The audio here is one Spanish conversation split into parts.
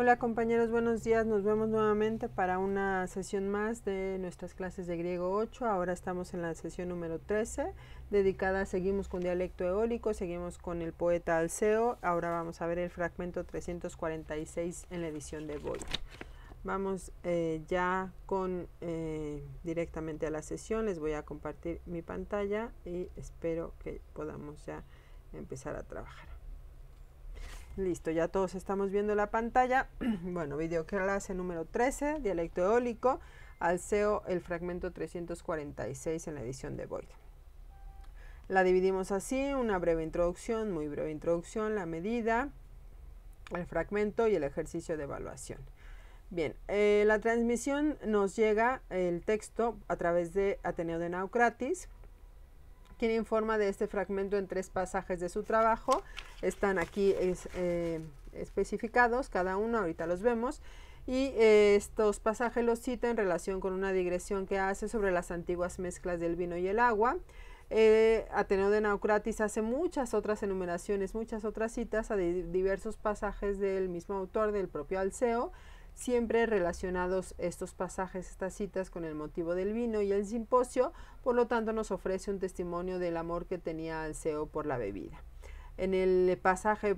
Hola compañeros, buenos días. Nos vemos nuevamente para una sesión más de nuestras clases de griego 8. Ahora estamos en la sesión número 13, dedicada, seguimos con dialecto eólico, seguimos con el poeta Alceo. Ahora vamos a ver el fragmento 346 en la edición de Boyd. Vamos ya con directamente a la sesión. Les voy a compartir mi pantalla y espero que podamos ya empezar a trabajar. Listo, ya todos estamos viendo la pantalla. Bueno, videoclase número 13, dialecto eólico, Alceo, el fragmento 346 en la edición de Boyd. La dividimos así, una breve introducción, muy breve introducción, la medida, el fragmento y el ejercicio de evaluación. Bien, la transmisión nos llega el texto a través de Ateneo de Naucratis, quien informa de este fragmento en 3 pasajes de su trabajo. Están aquí especificados, cada uno, ahorita los vemos, y estos pasajes los cita en relación con una digresión que hace sobre las antiguas mezclas del vino y el agua. Ateneo de Naucratis hace muchas otras enumeraciones, muchas otras citas a diversos pasajes del mismo autor, del propio Alceo, siempre relacionados estos pasajes, estas citas, con el motivo del vino y el simposio. Por lo tanto, nos ofrece un testimonio del amor que tenía Alceo por la bebida. En el pasaje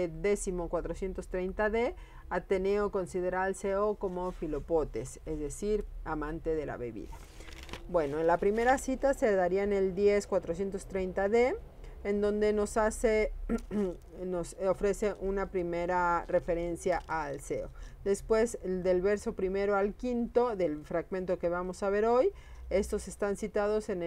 décimo 430d, Ateneo considera a Alceo como filopotes, es decir, amante de la bebida. Bueno, en la primera cita se daría en el 10.430d, en donde nos ofrece una primera referencia a Alceo. Después, del verso primero al quinto del fragmento que vamos a ver hoy, estos están citados en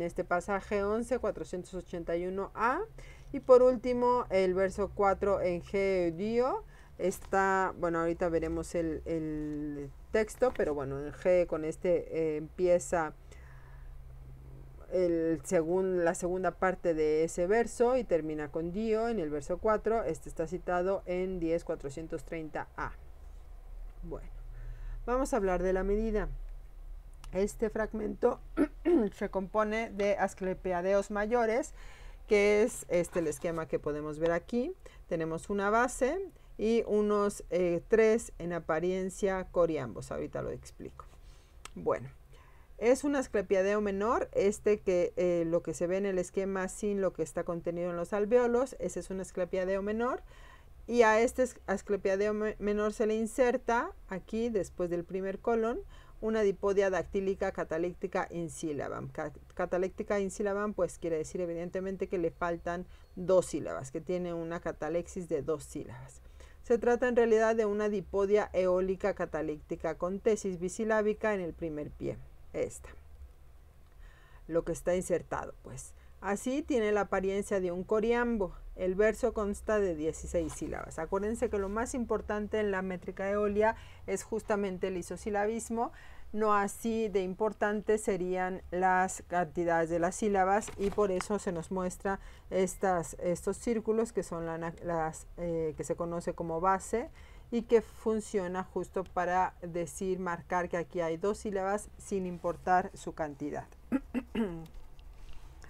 este pasaje 11.481a, y por último el verso 4 en G está, bueno, ahorita veremos el texto, pero bueno, en G con empieza la segunda parte de ese verso y termina con Dio en el verso 4. Este está citado en 10.430a. Bueno, vamos a hablar de la medida. Este fragmento se compone de asclepiadeos mayores, que es el esquema que podemos ver aquí. Tenemos una base y unos 3 en apariencia coriambos. Ahorita lo explico. Bueno, es un asclepiadeo menor, que lo que se ve en el esquema sin lo que está contenido en los alvéolos, ese es un asclepiadeo menor, y a este asclepiadeo menor se le inserta aquí, después del primer colon, una dipodia dactílica cataléctica in sílabam. Cataléctica in sílabam pues quiere decir evidentemente que le faltan 2 sílabas, que tiene una catalexis de 2 sílabas. Se trata en realidad de una dipodia eólica cataléctica con tesis bisilábica en el primer pie. Lo que está insertado, pues. Así tiene la apariencia de un coriambo. El verso consta de 16 sílabas. Acuérdense que lo más importante en la métrica eolia es justamente el isosilabismo. No así de importantes serían las cantidades de las sílabas, y por eso se nos muestra estos círculos que son que se conoce como base, y que funciona justo para marcar que aquí hay 2 sílabas sin importar su cantidad.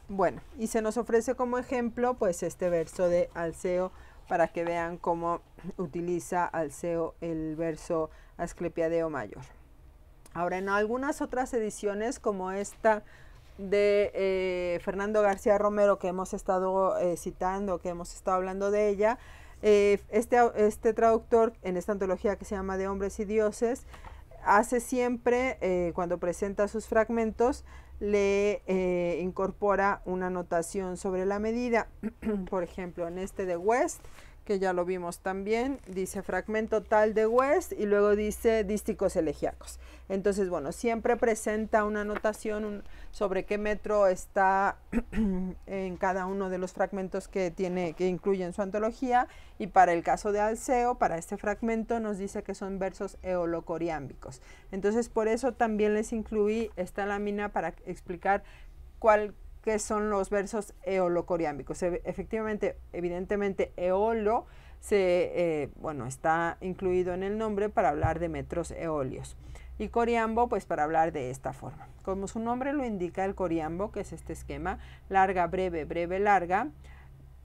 Bueno, y se nos ofrece como ejemplo pues este verso de Alceo, para que vean cómo utiliza Alceo el verso asclepiadeo mayor. Ahora, en algunas otras ediciones, como esta de Fernando García Romero, que hemos estado citando, que hemos estado hablando de ella, este traductor en esta antología que se llama De Hombres y Dioses, hace siempre, cuando presenta sus fragmentos, le incorpora una notación sobre la medida. Por ejemplo, en este de West, que ya lo vimos también, dice fragmento tal de West, y luego dice dísticos elegíacos. Entonces, bueno, siempre presenta una notación sobre qué metro está en cada uno de los fragmentos que incluye en su antología, y para el caso de Alceo, para este fragmento nos dice que son versos eolocoriámbicos. Entonces, por eso también les incluí esta lámina para explicar qué son los versos eolocoriámbicos. Efectivamente, evidentemente, eolo está incluido en el nombre para hablar de metros eolios. Y coriambo, pues para hablar de esta forma. Como su nombre lo indica, el coriambo, que es este esquema, larga, breve, breve, larga,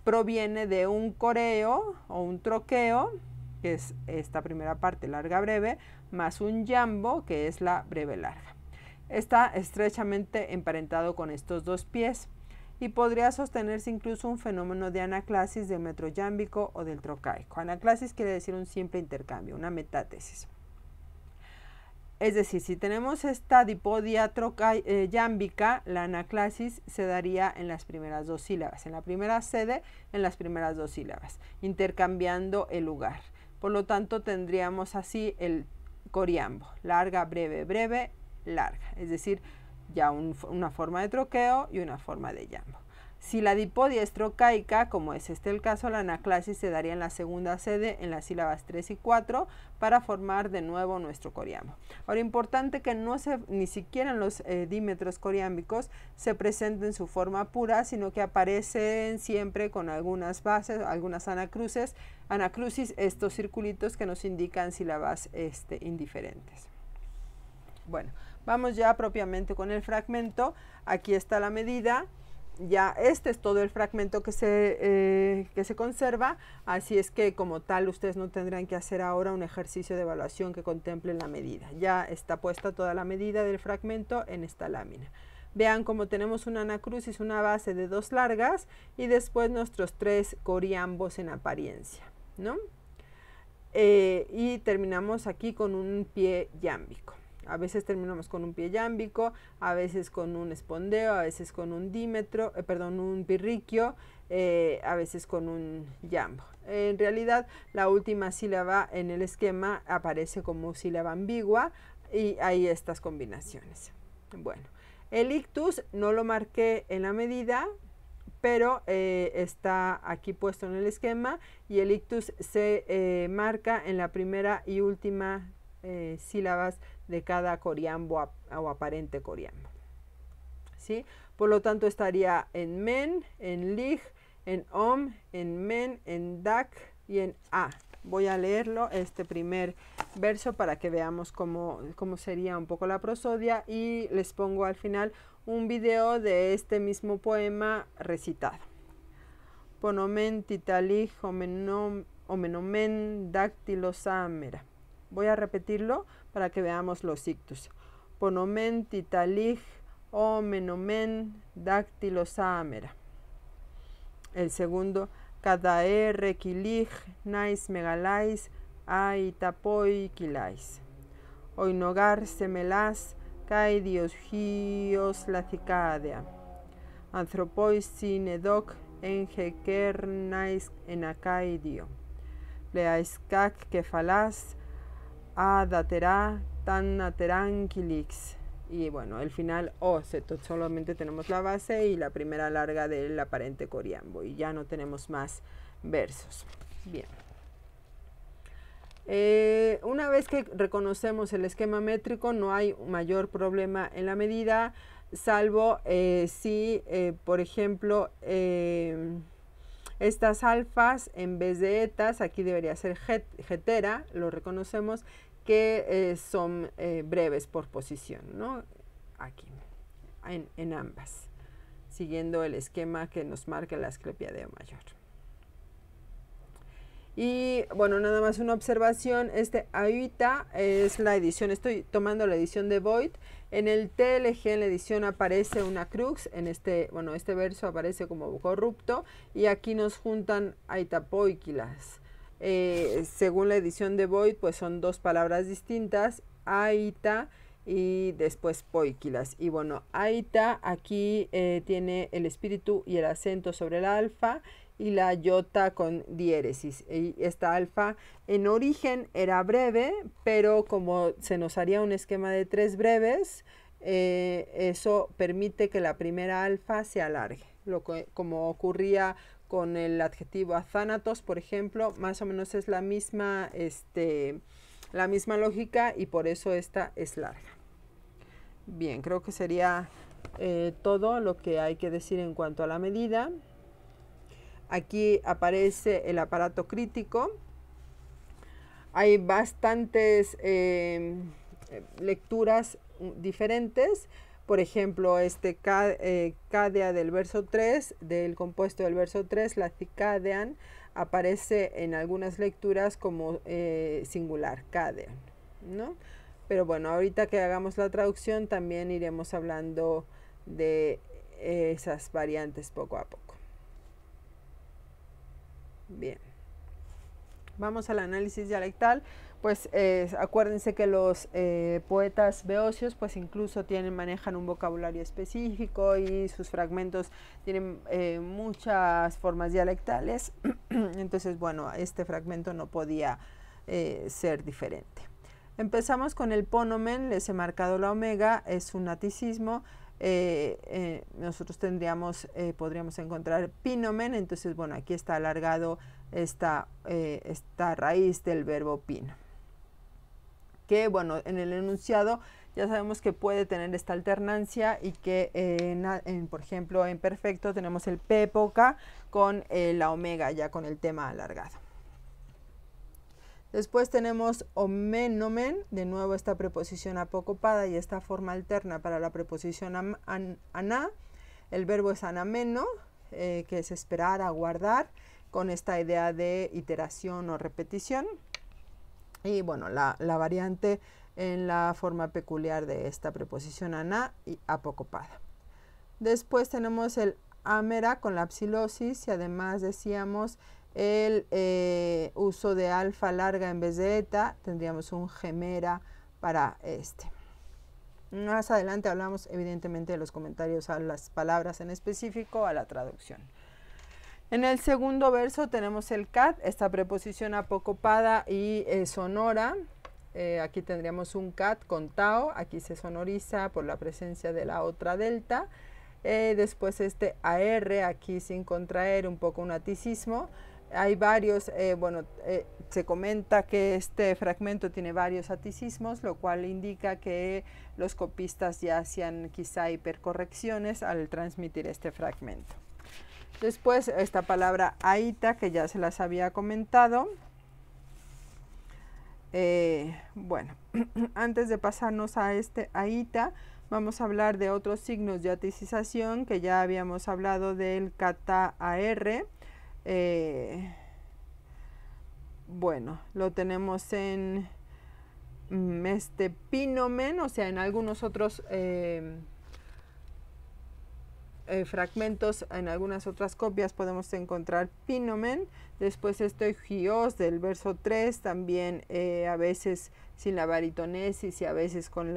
proviene de un coreo o un troqueo, que es esta primera parte larga breve, más un jambo, que es la breve larga. Está estrechamente emparentado con estos dos pies y podría sostenerse incluso un fenómeno de anaclasis del metro yámbico o del trocaico. Anaclasis quiere decir un simple intercambio, una metátesis. Es decir, si tenemos esta dipodia yámbica, la anaclasis se daría en las primeras dos sílabas, en la primera sede, en las primeras dos sílabas, intercambiando el lugar. Por lo tanto, tendríamos así el coriambo, larga, breve, breve, larga, es decir, ya una forma de troqueo y una forma de jambo. Si la dipodia es trocaica, como es este el caso, la anaclasis se daría en la segunda sede, en las sílabas 3 y 4, para formar de nuevo nuestro coriambo. Ahora, importante que ni siquiera en los dímetros coriámbicos se presenten su forma pura, sino que aparecen siempre con algunas bases, algunas anacrucis, estos circulitos que nos indican sílabas indiferentes. Bueno, vamos ya propiamente con el fragmento. Aquí está la medida. Ya este es todo el fragmento que se conserva, así es que como tal ustedes no tendrán que hacer ahora un ejercicio de evaluación que contemple la medida. Ya está puesta toda la medida del fragmento en esta lámina. Vean cómo tenemos una anacrucis, una base de dos largas y después nuestros tres coriambos en apariencia, ¿no? Y terminamos aquí con un pie yámbico. A veces terminamos con un pie yámbico, a veces con un espondeo, a veces con un dímetro, un pirriquio, a veces con un jambo. En realidad, la última sílaba en el esquema aparece como sílaba ambigua y hay estas combinaciones. Bueno, el ictus no lo marqué en la medida, pero está aquí puesto en el esquema y el ictus se marca en la primera y última sílabas de cada coriambo o aparente coriambo, ¿sí? Por lo tanto estaría en men, en lig, en om, en men, en dak y en a. Voy a leerlo, este primer verso, para que veamos cómo sería un poco la prosodia, y les pongo al final un video de este mismo poema recitado. Ponomen titalig omenomen dactylosamera. Voy a repetirlo para que veamos los ictus. Ponomen titalig omenomen dactylosamera. El segundo, Kadae requilig nais megalais aitapoi kilais. Oinogar semelas kai diosgios lacicadea. Anthropois sinedoc engeker nais enacaidio. Leaiskak kefalas adatera tan ateranquilix. Y bueno, el final solamente tenemos la base y la primera larga del aparente coriambo y ya no tenemos más versos. Bien. Una vez que reconocemos el esquema métrico, no hay mayor problema en la medida, salvo si, por ejemplo, estas alfas en vez de etas, aquí debería ser hetera, lo reconocemos, que son breves por posición, ¿no? Aquí, en ambas, siguiendo el esquema que nos marca la Asclepiadeo mayor. Y bueno, nada más una observación, ahorita es la edición, estoy tomando la edición de Voigt. En el TLG, en la edición, aparece una crux, este verso aparece como corrupto, y aquí nos juntan aitapoikilas. Según la edición de Voigt, pues son dos palabras distintas, aita y después poikilas. Y bueno, aita aquí tiene el espíritu y el acento sobre el alfa, y la iota con diéresis. Y esta alfa en origen era breve, pero como se nos haría un esquema de tres breves, eso permite que la primera alfa se alargue, como ocurría con el adjetivo athanatos, por ejemplo. Más o menos es la misma lógica, y por eso esta es larga. Bien, creo que sería todo lo que hay que decir en cuanto a la medida. Aquí aparece el aparato crítico. Hay bastantes lecturas diferentes. Por ejemplo, cadea del verso 3, del compuesto del verso 3, la cicadean, aparece en algunas lecturas como singular, cadean, ¿no? Pero bueno, ahorita que hagamos la traducción también iremos hablando de esas variantes poco a poco. Bien. Vamos al análisis dialectal. Pues acuérdense que los poetas beocios pues incluso manejan un vocabulario específico y sus fragmentos tienen muchas formas dialectales. Entonces, bueno, este fragmento no podía ser diferente. Empezamos con el ponomen, les he marcado la omega, es un aticismo. Nosotros podríamos encontrar pinomen, entonces, bueno, aquí está alargado esta raíz del verbo pino. Que, bueno, en el enunciado ya sabemos que puede tener esta alternancia y que, por ejemplo, en perfecto tenemos el pepoca con la omega, ya con el tema alargado. Después tenemos omenomen, de nuevo esta preposición apocopada y esta forma alterna para la preposición aná. El verbo es anameno, que es esperar, aguardar, con esta idea de iteración o repetición. Y bueno, la variante en la forma peculiar de esta preposición aná y apocopada. Después tenemos el ámera con la psilosis y además decíamos el uso de alfa larga en vez de eta, tendríamos un gemera para este. Más adelante hablamos evidentemente de los comentarios a las palabras en específico, a la traducción. En el segundo verso tenemos el cat, esta preposición apocopada y sonora. Aquí tendríamos un cat con tao, aquí se sonoriza por la presencia de la otra delta. Después este AR, aquí sin contraer, un poco un aticismo. Hay varios, se comenta que este fragmento tiene varios aticismos, lo cual indica que los copistas ya hacían quizá hipercorrecciones al transmitir este fragmento. Después esta palabra aita, que ya se las había comentado. Bueno, antes de pasarnos a este aita, vamos a hablar de otros signos de aticización, que ya habíamos hablado del kata AR. Bueno, lo tenemos en este pinomen, o sea, en algunos otros fragmentos, en algunas otras copias podemos encontrar pinomen. Después estoy gios del verso 3, también a veces sin la baritonesis y a veces con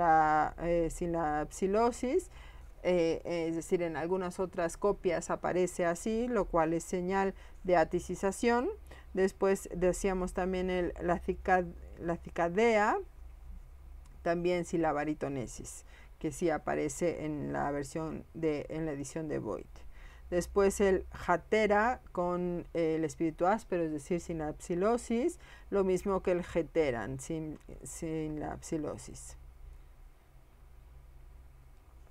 sin la psilosis. Es decir, en algunas otras copias aparece así, lo cual es señal de aticización. Después decíamos también la cicadea, también sin la baritonesis, que sí aparece en la edición de Voigt. Después el jatera con el espíritu áspero, es decir, sin la psilosis, lo mismo que el jeteran, sin la psilosis.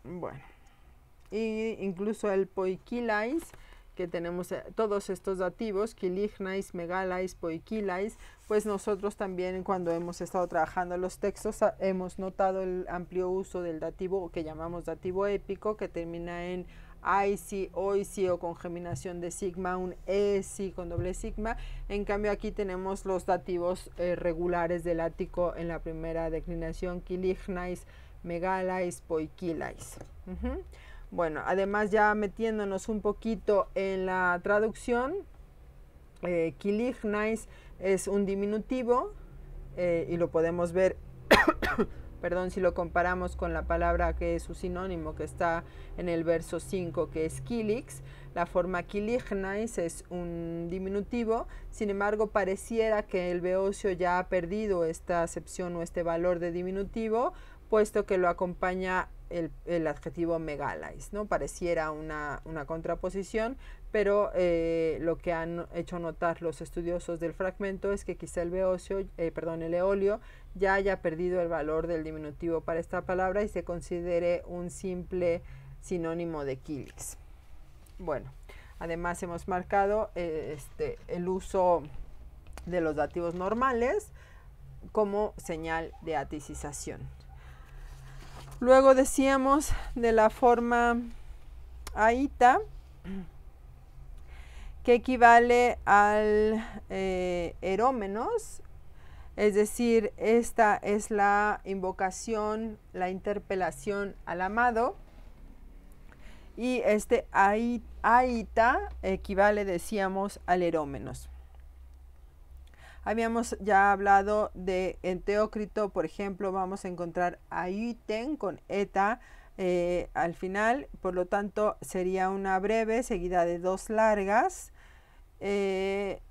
Bueno. Y incluso el poikilais, que tenemos todos estos dativos, kilignais, megalais, poikilais, pues nosotros también cuando hemos estado trabajando los textos hemos notado el amplio uso del dativo que llamamos dativo épico, que termina en aisi, oisi o con geminación de sigma, un esi con doble sigma. En cambio aquí tenemos los dativos regulares del ático en la primera declinación, kilignais, megalais, poikilais. Bueno, además ya metiéndonos un poquito en la traducción, kilignais es un diminutivo y lo podemos ver, perdón, si lo comparamos con la palabra que es su sinónimo que está en el verso 5, que es kilix. La forma kilignais es un diminutivo, sin embargo pareciera que el beocio ya ha perdido esta acepción o este valor de diminutivo, puesto que lo acompaña el adjetivo megalais, ¿no? Pareciera una contraposición, pero lo que han hecho notar los estudiosos del fragmento es que quizá el eolio ya haya perdido el valor del diminutivo para esta palabra y se considere un simple sinónimo de kilix. Bueno, además hemos marcado el uso de los dativos normales como señal de aticización. Luego decíamos de la forma aita, que equivale al erómenos, es decir, esta es la invocación, la interpelación al amado, y este aita equivale, decíamos, al erómenos. Habíamos ya hablado de en Teócrito, por ejemplo, vamos a encontrar aiten con eta al final, por lo tanto sería una breve seguida de dos largas. Y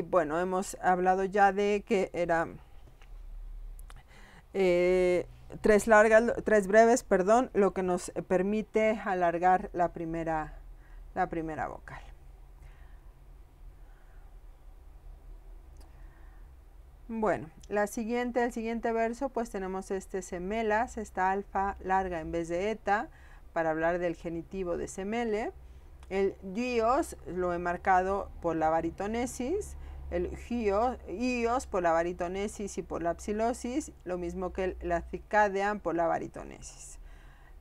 bueno, hemos hablado ya de que era tres breves, perdón, lo que nos permite alargar la primera vocal. Bueno, el siguiente verso, pues tenemos este semelas, esta alfa larga en vez de eta, para hablar del genitivo de semele. El dios lo he marcado por la baritonesis, el ios por la baritonesis y por la psilosis, lo mismo que la cicadean por la baritonesis.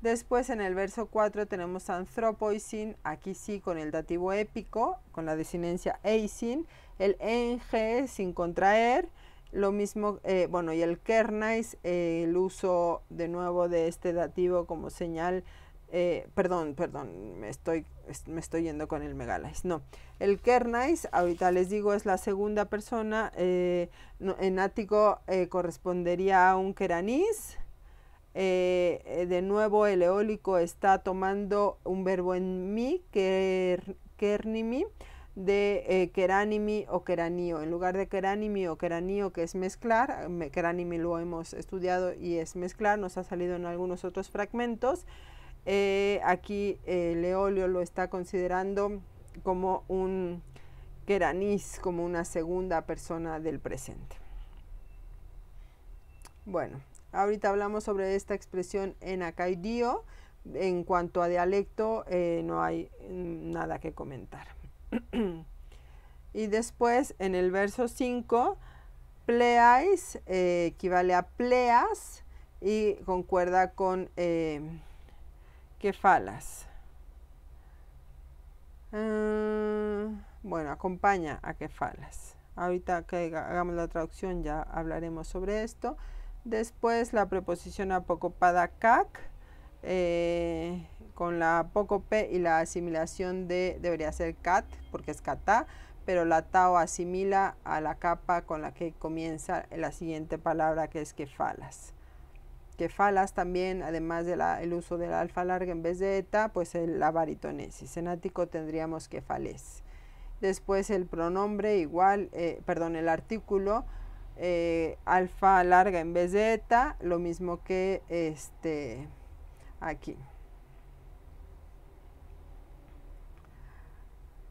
Después en el verso 4 tenemos anthropoisin, aquí sí con el dativo épico, con la desinencia eisin, el enge sin contraer, lo mismo, bueno, y el kernais, el uso de nuevo de este dativo como señal, perdón, me estoy yendo con el megalais, no, el kernais, ahorita les digo, es la segunda persona, en ático correspondería a un keranis. De nuevo el eólico está tomando un verbo en mi, kernimi, de keranimi o keranio. En lugar de keranimi o keranio, que es mezclar, keranimi lo hemos estudiado y es mezclar, nos ha salido en algunos otros fragmentos. Aquí el eolio lo está considerando como un keranis, como una segunda persona del presente. Bueno, ahorita hablamos sobre esta expresión en acaidio. En cuanto a dialecto, no hay nada que comentar. Y después, en el verso 5, pleais equivale a pleas y concuerda con kefalas. Bueno, acompaña a kefalas. Ahorita que hagamos la traducción ya hablaremos sobre esto. Después la preposición apocopada kak, con la apócope y la asimilación de, debería ser cat, porque es kata, pero la tao asimila a la capa con la que comienza la siguiente palabra, que es kefalas. Kefalas también, además del uso de la alfa larga en vez de eta, pues la baritonesis. En ático tendríamos kefales. Después el pronombre igual, el artículo, alfa larga en vez de eta, lo mismo que aquí.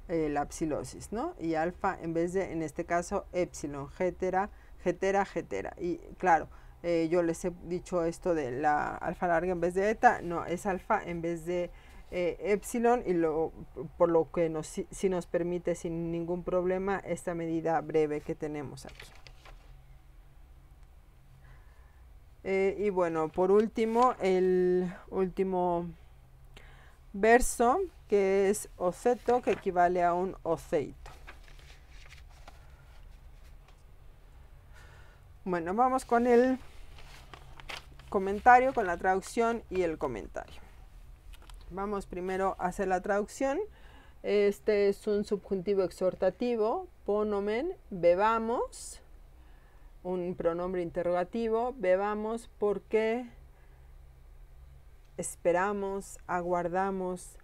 La psilosis, ¿no? Y alfa en vez de, en este caso, epsilon, getera. Y claro, yo les he dicho esto de la alfa larga en vez de eta, no, es alfa en vez de epsilon, y por lo que sí nos permite sin ningún problema esta medida breve que tenemos aquí. Y bueno, por último, el último verso, que es oceto, que equivale a un oceito. Bueno, vamos con el comentario, con la traducción y el comentario. Vamos primero a hacer la traducción. Este es un subjuntivo exhortativo, ponomen, bebamos, un pronombre interrogativo, bebamos porque esperamos, aguardamos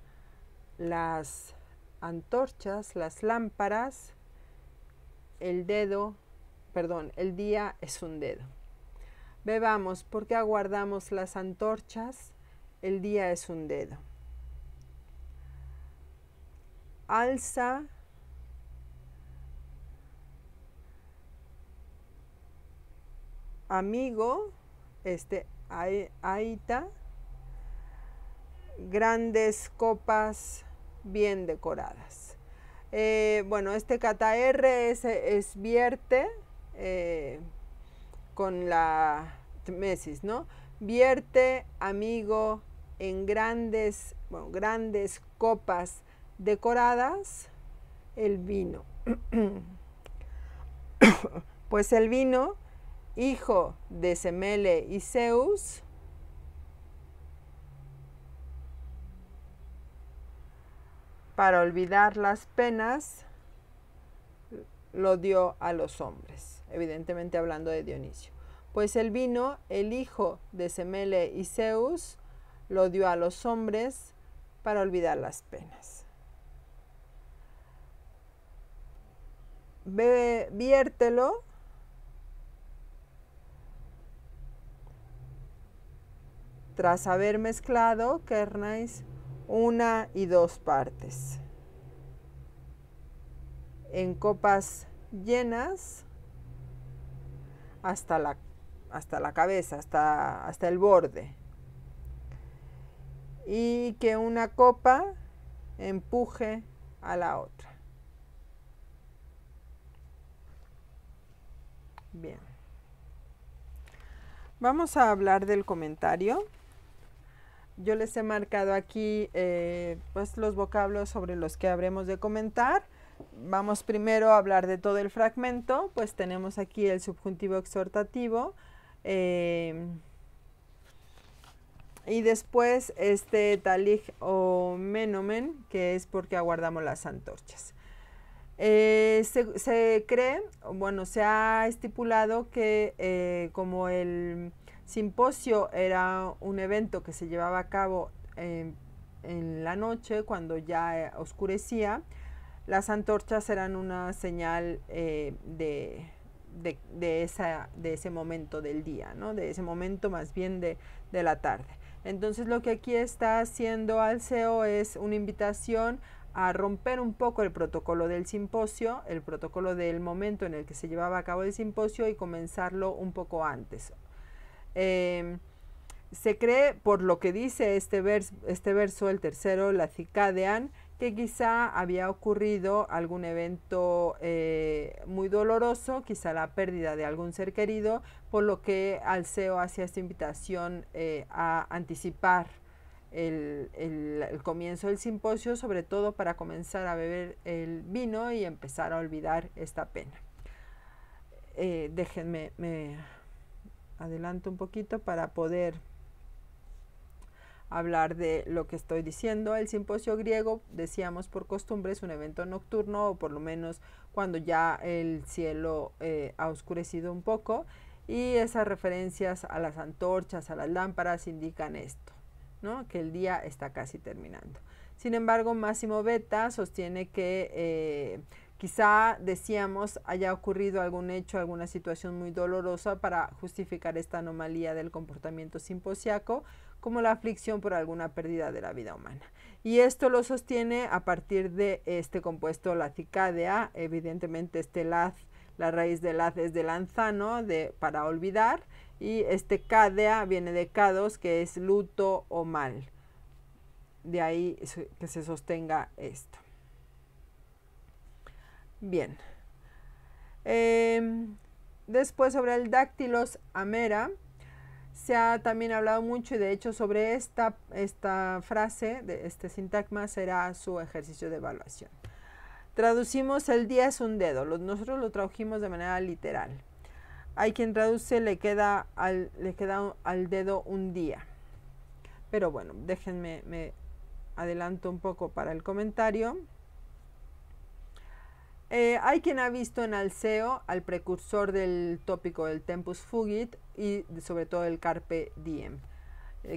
las antorchas, las lámparas, el día es un dedo. Bebamos porque aguardamos las antorchas, el día es un dedo. Alza, amigo, aita, grandes copas bien decoradas. Bueno, kata R es vierte con la mesis, ¿no? Vierte, amigo, en grandes copas decoradas el vino. Pues el vino, hijo de Semele y Zeus, para olvidar las penas, lo dio a los hombres, evidentemente hablando de Dionisio. Pues el vino, el hijo de Semele y Zeus, lo dio a los hombres para olvidar las penas. Viértelo tras haber mezclado, Kernais, 1 y 2 partes en copas llenas hasta la cabeza, hasta el borde, y que una copa empuje a la otra. Bien. Vamos a hablar del comentario. Yo les he marcado aquí pues los vocablos sobre los que habremos de comentar. Vamos primero a hablar de todo el fragmento. Pues tenemos aquí el subjuntivo exhortativo. Y después este talig o menomen, que es porque aguardamos las antorchas. Se cree, bueno, se ha estipulado que como el simposio era un evento que se llevaba a cabo en la noche, cuando ya oscurecía, las antorchas eran una señal de ese momento del día, ¿no? De ese momento más bien de la tarde. Entonces lo que aquí está haciendo Alceo es una invitación a romper un poco el protocolo del simposio, el protocolo del momento en el que se llevaba a cabo el simposio, y comenzarlo un poco antes. Se cree, por lo que dice este verso, el tercero, la cicadean, que quizá había ocurrido algún evento muy doloroso, quizá la pérdida de algún ser querido, por lo que Alceo hacía esta invitación a anticipar el comienzo del simposio, sobre todo para comenzar a beber el vino y empezar a olvidar esta pena. Déjenme, me adelanto un poquito para poder hablar de lo que estoy diciendo. El simposio griego, decíamos, por costumbre es un evento nocturno, o por lo menos cuando ya el cielo ha oscurecido un poco, y esas referencias a las antorchas, a las lámparas, indican esto, ¿no? Que el día está casi terminando. Sin embargo, Máximo Beta sostiene que quizá, decíamos, haya ocurrido algún hecho, alguna situación muy dolorosa para justificar esta anomalía del comportamiento simposiaco, como la aflicción por alguna pérdida de la vida humana. Y esto lo sostiene a partir de este compuesto, la cicádea. Evidentemente este laz, la raíz de laz es de lanzano, para olvidar, y este cádea viene de cados, que es luto o mal. De ahí que se sostenga esto. Bien. Después, sobre el dáctilos amera, se ha también hablado mucho, y de hecho sobre esta frase, de este sintagma, será su ejercicio de evaluación. Traducimos: el día es un dedo. Nosotros lo tradujimos de manera literal. Hay quien traduce: le queda al dedo un día. Pero bueno, déjenme, me adelanto un poco para el comentario. Hay quien ha visto en Alceo al precursor del tópico del tempus fugit, y sobre todo el carpe diem,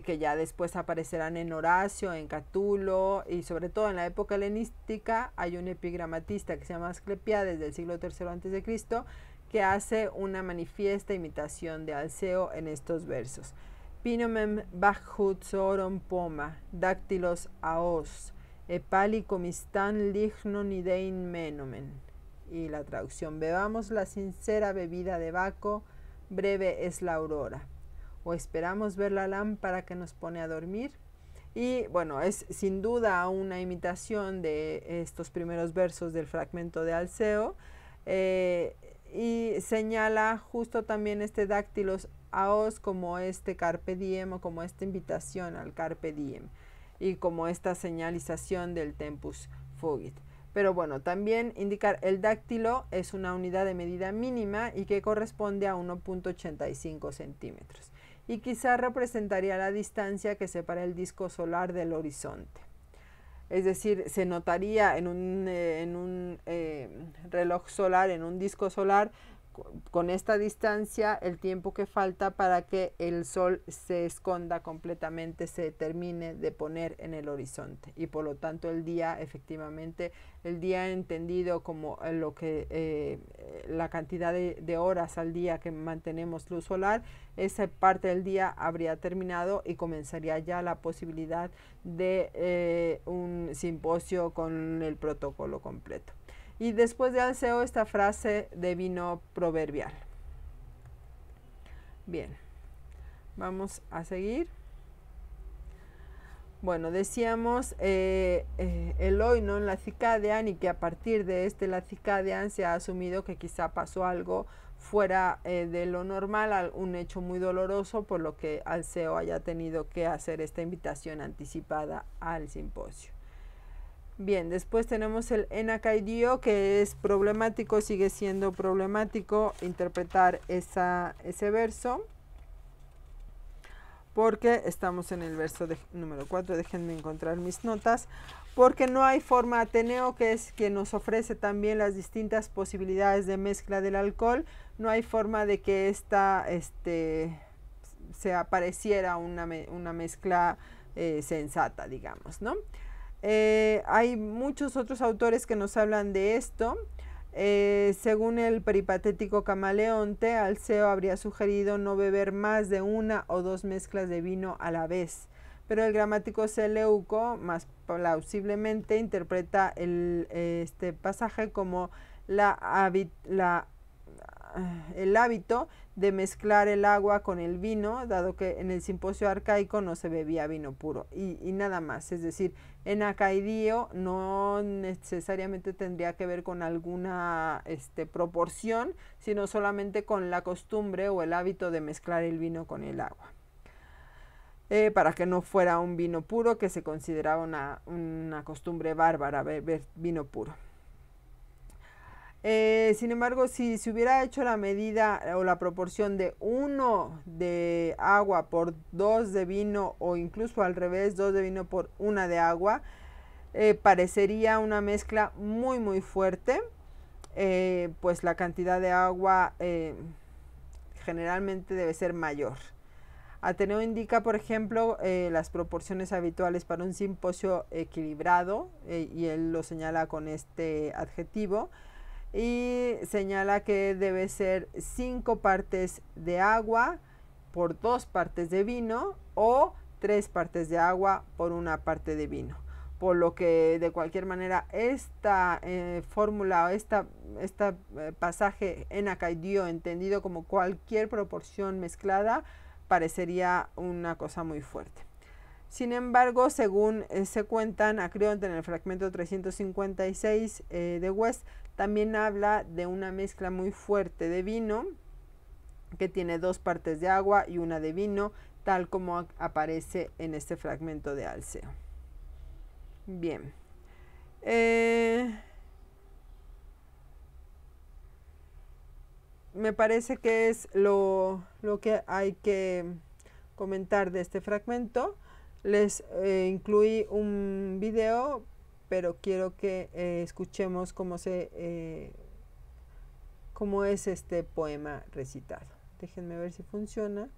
que ya después aparecerán en Horacio, en Catulo, y sobre todo en la época helenística hay un epigramatista que se llama Asclepiades, del siglo III a.C., que hace una manifiesta imitación de Alceo en estos versos. Pinomem bachut sorum poma, dactylos aos, epali comistan lignon idein menomen. Y la traducción: bebamos la sincera bebida de Baco, breve es la aurora. O esperamos ver la lámpara que nos pone a dormir. Y bueno, es sin duda una imitación de estos primeros versos del fragmento de Alceo, y señala justo también este dáctilos aos como este carpe diem o como esta invitación al carpe diem y como esta señalización del tempus fugit. Pero bueno, también indicar el dáctilo es una unidad de medida mínima y que corresponde a 1.85 centímetros. Y quizá representaría la distancia que separa el disco solar del horizonte. Es decir, se notaría en un reloj solar, en un disco solar, con esta distancia, el tiempo que falta para que el sol se esconda completamente, se termine de poner en el horizonte. Y por lo tanto el día, efectivamente, el día entendido como lo que la cantidad de horas al día que mantenemos luz solar, esa parte del día habría terminado y comenzaría ya la posibilidad de un simposio con el protocolo completo. Y después de Alceo, esta frase de vino proverbial. Bien, vamos a seguir. Bueno, decíamos el hoy, ¿no? En la Cicadean, y que a partir de la Cicadean se ha asumido que quizá pasó algo fuera de lo normal, un hecho muy doloroso, por lo que Alceo haya tenido que hacer esta invitación anticipada al simposio. Bien, después tenemos el enakaidío, que es problemático, sigue siendo problemático interpretar ese verso, porque estamos en el verso número 4, déjenme encontrar mis notas, porque no hay forma. Ateneo, que es quien nos ofrece también las distintas posibilidades de mezcla del alcohol, no hay forma de que se apareciera una mezcla sensata, digamos, ¿no? Hay muchos otros autores que nos hablan de esto. Según el peripatético Camaleonte, Alceo habría sugerido no beber más de 1 o 2 mezclas de vino a la vez, pero el gramático Seleuco más plausiblemente interpreta este pasaje como el hábito de mezclar el agua con el vino, dado que en el simposio arcaico no se bebía vino puro, y nada más. Es decir, en acaidío no necesariamente tendría que ver con alguna proporción, sino solamente con la costumbre o el hábito de mezclar el vino con el agua, para que no fuera un vino puro, que se consideraba una costumbre bárbara beber vino puro. Sin embargo, si se hubiera hecho la medida o la proporción de 1 de agua por 2 de vino, o incluso al revés, 2 de vino por 1 de agua, parecería una mezcla muy muy fuerte, pues la cantidad de agua generalmente debe ser mayor. Ateneo indica, por ejemplo, las proporciones habituales para un simposio equilibrado, y él lo señala con este adjetivo, y señala que debe ser 5 partes de agua por 2 partes de vino, o 3 partes de agua por 1 parte de vino. Por lo que de cualquier manera esta fórmula o este pasaje en acaidío, entendido como cualquier proporción mezclada, parecería una cosa muy fuerte. Sin embargo, según se cuentan, Acrionte en el fragmento 356 de West también habla de una mezcla muy fuerte de vino, que tiene 2 partes de agua y 1 de vino, tal como aparece en este fragmento de Alceo. Bien. Me parece que es lo que hay que comentar de este fragmento. Les incluí un video, pero quiero que escuchemos cómo es este poema recitado. Déjenme ver si funciona.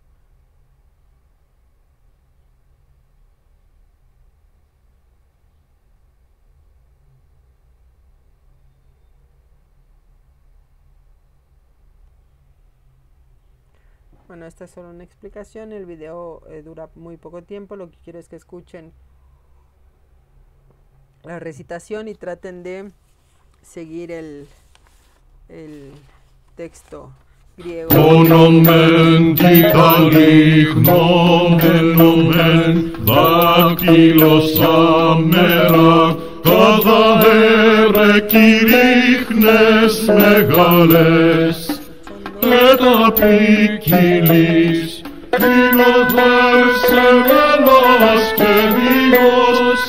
Bueno, esta es solo una explicación. El video dura muy poco tiempo. Lo que quiero es que escuchen la recitación y traten de seguir el texto griego. Nomen ditalich nomen dactylos amera cadavere kirichnes megales et apicilis y los versevelos queridos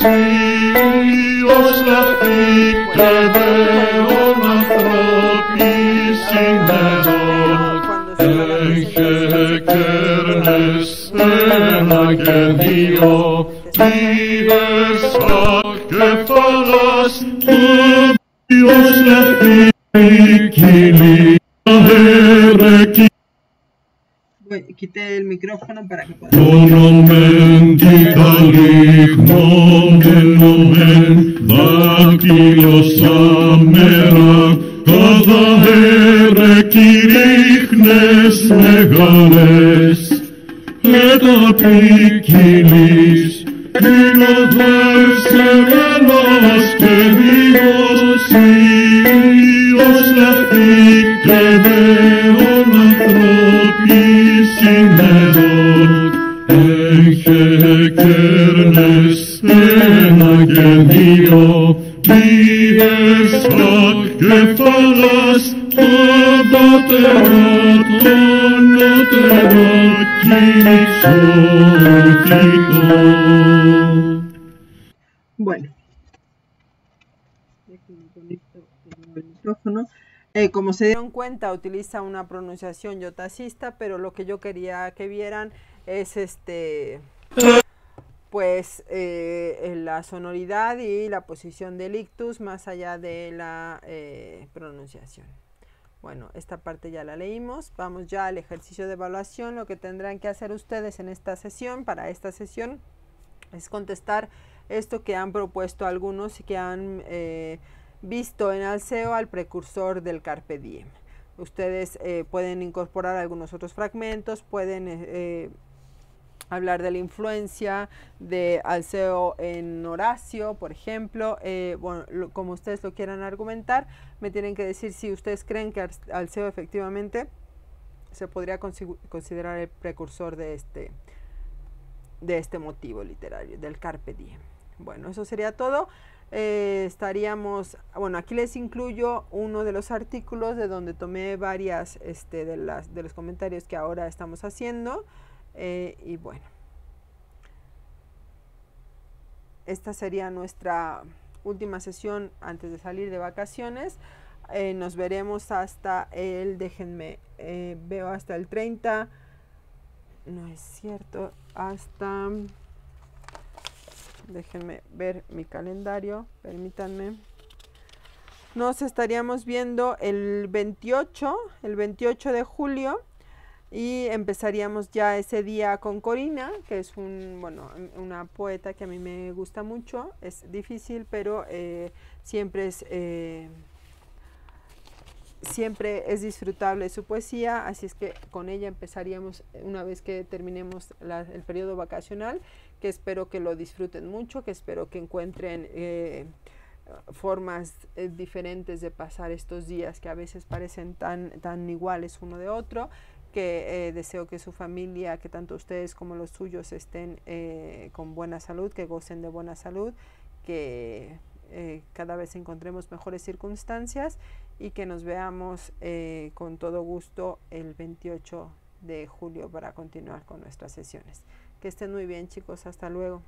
os lafite veon anthropis sinedot Eche kernes ena genio vives ac kefalas Dios lafite Quité el micrófono para que pueda. Nomen ditalich nomen dakilos amera kada here kirichnes megales et apikilis Los versevelos queridos os lafite veon anthropis sinedot Eche kernes ena genio vives ac kefalas abaterat noterat Bueno, déjenme conecto el micrófono. Como se dieron cuenta, utiliza una pronunciación yotacista, pero lo que yo quería que vieran es la sonoridad y la posición del ictus más allá de la pronunciación. Bueno, esta parte ya la leímos. Vamos ya al ejercicio de evaluación. Lo que tendrán que hacer ustedes en esta sesión, para esta sesión, es contestar esto que han propuesto algunos y que han visto en Alceo al precursor del Carpe Diem. Ustedes pueden incorporar algunos otros fragmentos, pueden hablar de la influencia de Alceo en Horacio, por ejemplo. Bueno, como ustedes lo quieran argumentar, me tienen que decir si ustedes creen que Alceo efectivamente se podría considerar el precursor de este motivo literario, del Carpe Diem. Bueno, eso sería todo. Bueno, aquí les incluyo uno de los artículos de donde tomé varias de los comentarios que ahora estamos haciendo. Y bueno, esta sería nuestra última sesión antes de salir de vacaciones. Nos veremos hasta veo hasta el 30, no es cierto, déjenme ver mi calendario, permítanme. Nos estaríamos viendo el 28 de julio. Y empezaríamos ya ese día con Corina, que es una poeta que a mí me gusta mucho. Es difícil, pero siempre es disfrutable su poesía. Así es que con ella empezaríamos una vez que terminemos el periodo vacacional, que espero que lo disfruten mucho, que espero que encuentren formas diferentes de pasar estos días que a veces parecen tan iguales uno de otro. Que deseo que su familia, que tanto ustedes como los suyos estén con buena salud, que gocen de buena salud, que cada vez encontremos mejores circunstancias y que nos veamos con todo gusto el 28 de julio para continuar con nuestras sesiones. Que estén muy bien, chicos, hasta luego.